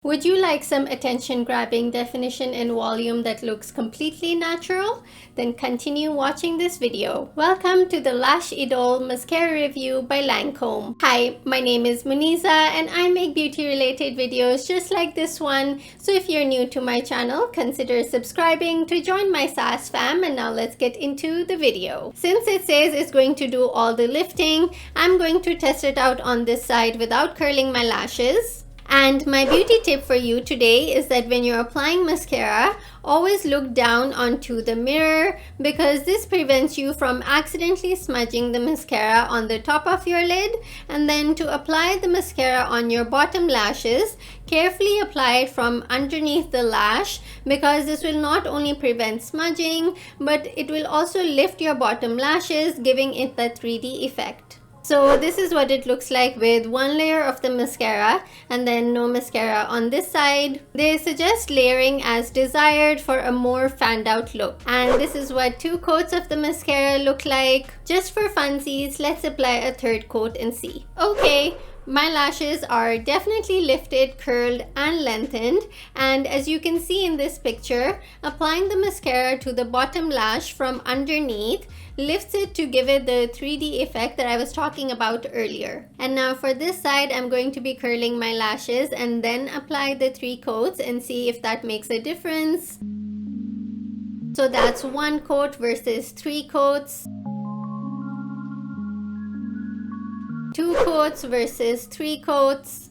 Would you like some attention-grabbing definition and volume that looks completely natural? Then continue watching this video. Welcome to the Lash Idole Mascara review by Lancome. Hi, my name is Muniza and I make beauty-related videos just like this one. So if you're new to my channel, consider subscribing to join my Sass fam, and now let's get into the video. Since it says it's going to do all the lifting, I'm going to test it out on this side without curling my lashes. And my beauty tip for you today is that when you're applying mascara, always look down onto the mirror, because this prevents you from accidentally smudging the mascara on the top of your lid. And then to apply the mascara on your bottom lashes, carefully apply it from underneath the lash, because this will not only prevent smudging, but it will also lift your bottom lashes, giving it the 3D effect. So this is what it looks like with one layer of the mascara and then no mascara on this side. They suggest layering as desired for a more fanned out look. And this is what 2 coats of the mascara look like. Just for funsies, let's apply a 3rd coat and see. Okay. My lashes are definitely lifted, curled, and lengthened, and as you can see in this picture, applying the mascara to the bottom lash from underneath lifts it to give it the 3D effect that I was talking about earlier. And now for this side, I'm going to be curling my lashes and then apply the 3 coats and see if that makes a difference. So that's 1 coat versus 3 coats. 2 coats versus 3 coats,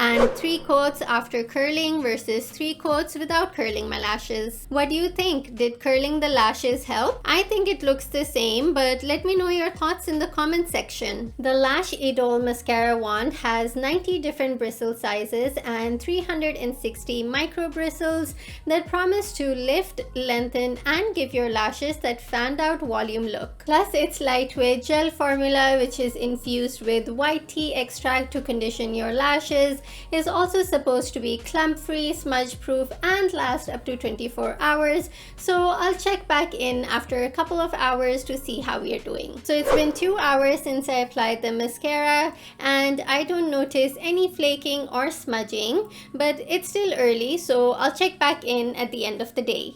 and 3 coats after curling versus 3 coats without curling my lashes. What do you think? Did curling the lashes help? I think it looks the same, but let me know your thoughts in the comment section. The Lash Idole Mascara wand has 90 different bristle sizes and 360 micro bristles that promise to lift, lengthen, and give your lashes that fanned out volume look. Plus, its lightweight gel formula, which is infused with white tea extract to condition your lashes, is also supposed to be clump-free, smudge-proof, and last up to 24 hours. So I'll check back in after a couple of hours to see how we are doing. So it's been 2 hours since I applied the mascara, and I don't notice any flaking or smudging, but it's still early, so I'll check back in at the end of the day.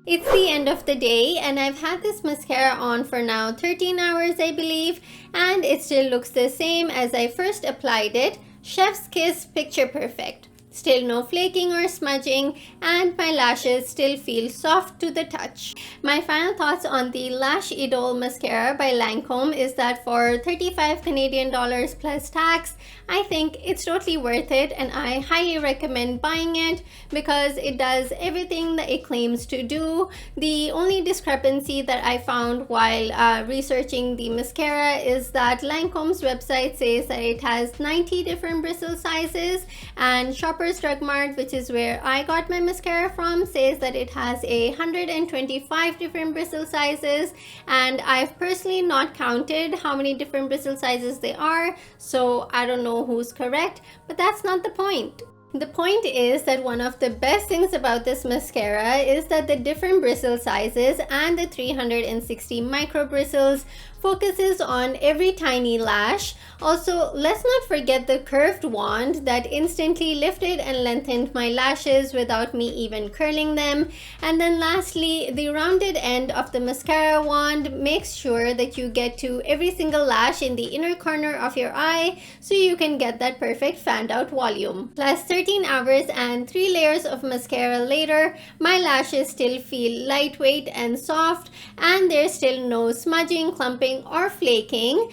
It's the end of the day and I've had this mascara on for now 13 hours, I believe, and it still looks the same as I first applied it. Chef's kiss, picture perfect. Still no flaking or smudging, and my lashes still feel soft to the touch. My final thoughts on the Lash Idole Mascara by Lancome is that for 35 Canadian dollars plus tax, I think it's totally worth it, and I highly recommend buying it because it does everything that it claims to do. The only discrepancy that I found while researching the mascara is that Lancome's website says that it has 90 different bristle sizes, and Shoppers Drug Mart, which is where I got my mascara from, says that it has 125 different bristle sizes, and I've personally not counted how many different bristle sizes they are, so I don't know who's correct, but that's not the point. The point is that one of the best things about this mascara is that the different bristle sizes and the 360 micro bristles focuses on every tiny lash. Also, let's not forget the curved wand that instantly lifted and lengthened my lashes without me even curling them. And then lastly, the rounded end of the mascara wand makes sure that you get to every single lash in the inner corner of your eye, so you can get that perfect fanned out volume. Plus 13 hours and 3 layers of mascara later, my lashes still feel lightweight and soft, and there's still no smudging, clumping, or flaking.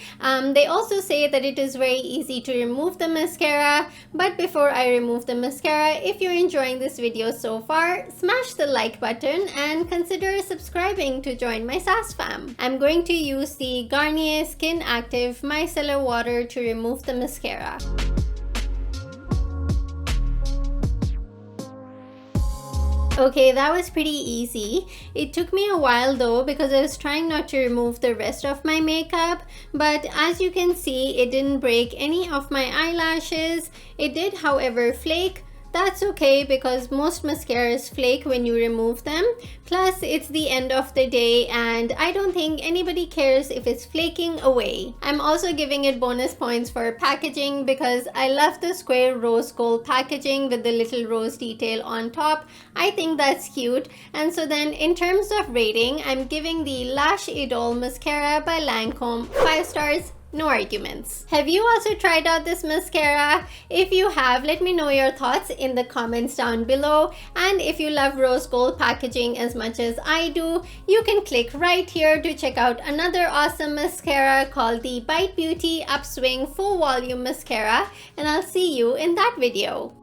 They also say that it is very easy to remove the mascara, but before I remove the mascara, if you're enjoying this video so far, smash the like button and consider subscribing to join my Sass fam. I'm going to use the Garnier Skin Active Micellar Water to remove the mascara. Okay, that was pretty easy. It took me a while though because I was trying not to remove the rest of my makeup, but as you can see, it didn't break any of my eyelashes. It did, however, flake That's okay because most mascaras flake when you remove them. Plus, it's the end of the day and I don't think anybody cares if it's flaking away. I'm also giving it bonus points for packaging because I love the square rose gold packaging with the little rose detail on top. I think that's cute. And so then in terms of rating, I'm giving the Lash Idole Mascara by Lancome 5 stars. No arguments. Have you also tried out this mascara? If you have, let me know your thoughts in the comments down below. And if you love rose gold packaging as much as I do, you can click right here to check out another awesome mascara called the Bite Beauty Upswing Full Volume Mascara. And I'll see you in that video.